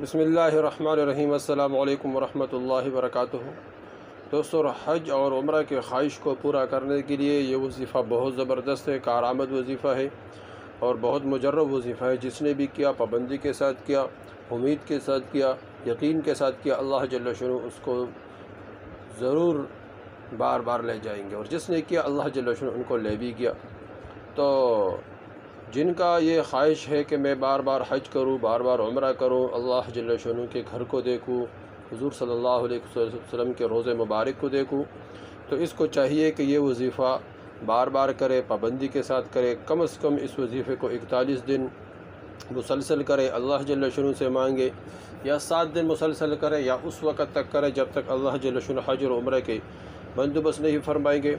بسم اللہ الرحمن الرحیم۔ السلام علیکم ورحمۃ اللہ وبرکاتہ۔ دوستو، حج اور عمرہ کے خواہش کو پورا کرنے کے لیے یہ وظیفہ بہت زبردست ہے، کارآمد وظیفہ ہے اور بہت مجرب وظیفہ ہے۔ جس نے بھی کیا، پابندی کے ساتھ کیا، امید کے ساتھ کیا، یقین کے ساتھ کیا، اللہ جل شانہ اس کو ضرور بار بار لے جائیں گے، اور جس نے کیا اللہ جل شانہ ان کو لے بھی گیا۔ تو جن کا یہ خواہش ہے کہ میں بار بار حج کروں، بار بار عمرہ کروں، اللہ جل شانہ کے گھر کو دیکھوں، حضور صلی اللہ علیہ وسلم کے روضہ مبارک کو دیکھوں، تو اس کو چاہیے کہ یہ وظیفہ بار بار کرے، پابندی کے ساتھ کرے۔ کم از کم اس وظیفے کو 41 دن مسلسل کرے، اللہ جل شانہ سے مانگے، یا 7 دن مسلسل کرے، یا اس وقت تک کرے جب تک اللہ جل شانہ حج اور عمرہ کے بندوبست نہیں فرمائیں گے۔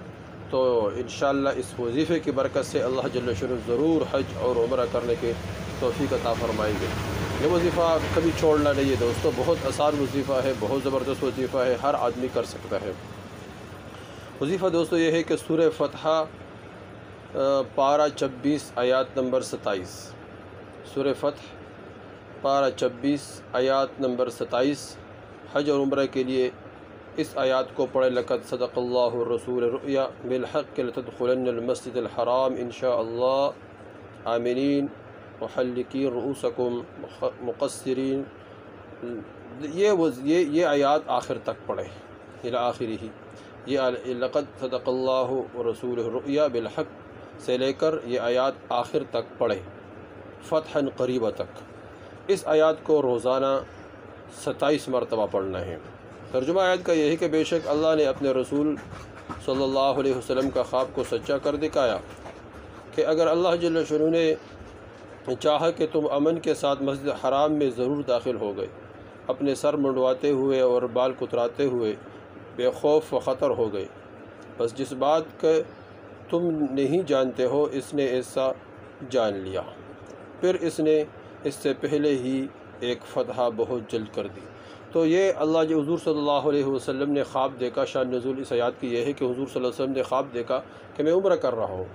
تو انشاءاللہ اس وظیفے کی برکت سے اللہ جل شانہ ضرور حج اور عمرہ کرنے کے توفیق عطا فرمائیں گے۔ یہ وظیفہ کبھی چھوڑنا نہیں ہے دوستو، بہت آسان وظیفہ ہے، بہت زبردست وظیفہ ہے، ہر آدمی کر سکتا ہے۔ وظیفہ دوستو یہ ہے کہ سورہ فتح پارہ 26 آیات نمبر 27، سورہ فتح پارہ 26 آیات نمبر 27 حج اور عمرہ کے لیے اس آیات کو پڑھے۔ لقد صدق اللہ الرسول الرؤیا بالحق لتدخلن المسجد الحرام انشاء اللہ آمنین محلقین رؤوسکم مقصرین۔ یہ آیات آخر تک پڑھے، الی آخری ہی۔ یہ لقد صدق اللہ الرسول الرؤیا بالحق سے لے کر یہ آیات آخر تک پڑھے، فتحا قریبہ تک۔ اس آیات کو روزانہ 27 مرتبہ پڑھنا ہے۔ ترجمہ آیت کا یہ ہے کہ بے شک اللہ نے اپنے رسول صلی اللہ علیہ وسلم کا خواب کو سچا کر دکھایا کہ اگر اللہ جل شانہ نے چاہا کہ تم امن کے ساتھ مسجد حرام میں ضرور داخل ہو گئے، اپنے سر منڈواتے ہوئے اور بال کتراتے ہوئے بے خوف و خطر ہو گئے، بس جس بات کا تم نہیں جانتے ہو اس نے ایسا جان لیا، پھر اس نے اس سے پہلے ہی ایک فتح بہت جلد کر دی۔ تو یہ اللہ حضور صلی اللہ علیہ وسلم نے خواب دیکھا۔ شان نزول اس آیات کی یہ ہے کہ حضور صلی اللہ علیہ وسلم نے خواب دیکھا کہ میں عمرہ کر رہا ہوں،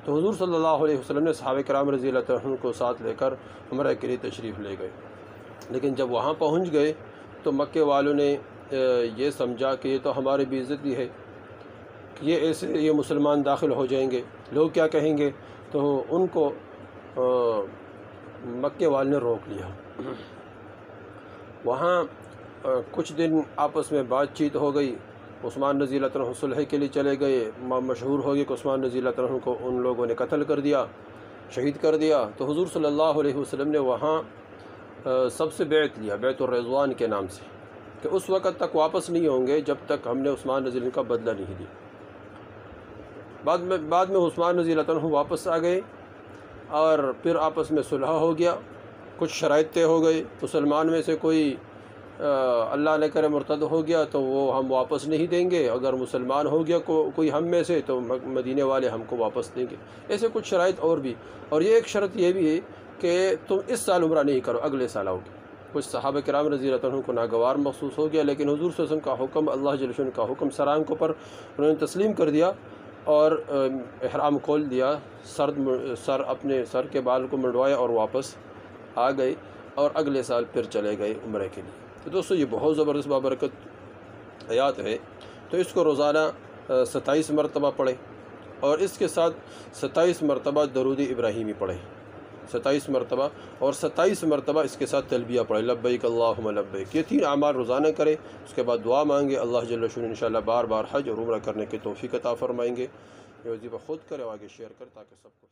تو حضور صلی اللہ علیہ وسلم نے صحابہ کرام رضی اللہ عنہ کو ساتھ لے کر عمرہ کے لیے تشریف لے گئے۔ لیکن جب وہاں پہنچ گئے تو مکے والوں نے یہ سمجھا کہ یہ تو ہماری بے عزتی ہے، کہ یہ مسلمان داخل ہو جائیں گے، لوگ کیا کہیں گے، تو ان کو مکے والوں نے روک لیا۔ وہاں کچھ دن آپس میں بات چیت ہو گئی، عثمان رضی اللہ عنہ صلح کے لیے چلے گئے، مشہور ہو گئی کہ عثمان رضی اللہ عنہ کو ان لوگوں نے قتل کر دیا، شہید کر دیا۔ تو حضور صلی اللہ علیہ وسلم نے وہاں سب سے بیعت لیا، بیعت الرضوان کے نام سے، کہ اس وقت تک واپس نہیں ہوں گے جب تک ہم نے عثمان رضی اللہ عنہ کا بدلہ نہیں لیا۔ بعد میں عثمان رضی اللہ عنہ واپس آ گئے اور پھر آپس میں صلح ہو گیا، کچھ شرائط طے ہو گئی۔ مسلمان میں سے کوئی اللہ نہ کرے مرتد ہو گیا تو وہ ہم واپس نہیں دیں گے، اگر مسلمان ہو گیا کوئی ہم میں سے تو مدینے والے ہم کو واپس دیں گے۔ ایسے کچھ شرائط اور بھی، اور یہ ایک شرط یہ بھی ہے کہ تم اس سال عمرہ نہیں کرو، اگلے سال آؤ گے۔ کچھ صحابہ کرام رضی اللہ عنہ کو ناگوار محسوس ہو گیا، لیکن حضور صلی اللہ علیہ وسلم کا حکم، اللہ جل شانہ کا حکم سر آنکھوں پر انہوں نے تسلیم کر دیا اور احرام کھول دیا، اپنے سر کے بال کو منڈوائے اور واپس آ گئے، اور اگلے سال پھر چلے گئے عمرے کے لیے۔ تو دوستو یہ بہت زبردست بابرکت آیات ہے، تو اس کو روزانہ 27 مرتبہ پڑھیں، اور اس کے ساتھ 27 مرتبہ درود ابراہیمی پڑھیں، 27 مرتبہ، اور 27 مرتبہ اس کے ساتھ تلبیہ پڑھیں، لبیک اللہم لبیک۔ یہ 3 اعمال روزانہ کریں، اس کے بعد دعا مانگے، اللہ جل شانہ انشاءاللہ بار بار حج اور عمرہ کرنے کے توفیق عطا فرمائیں گے۔ یہ وظیفہ خود کرے اور آگے شیئر کریں تاکہ سب کو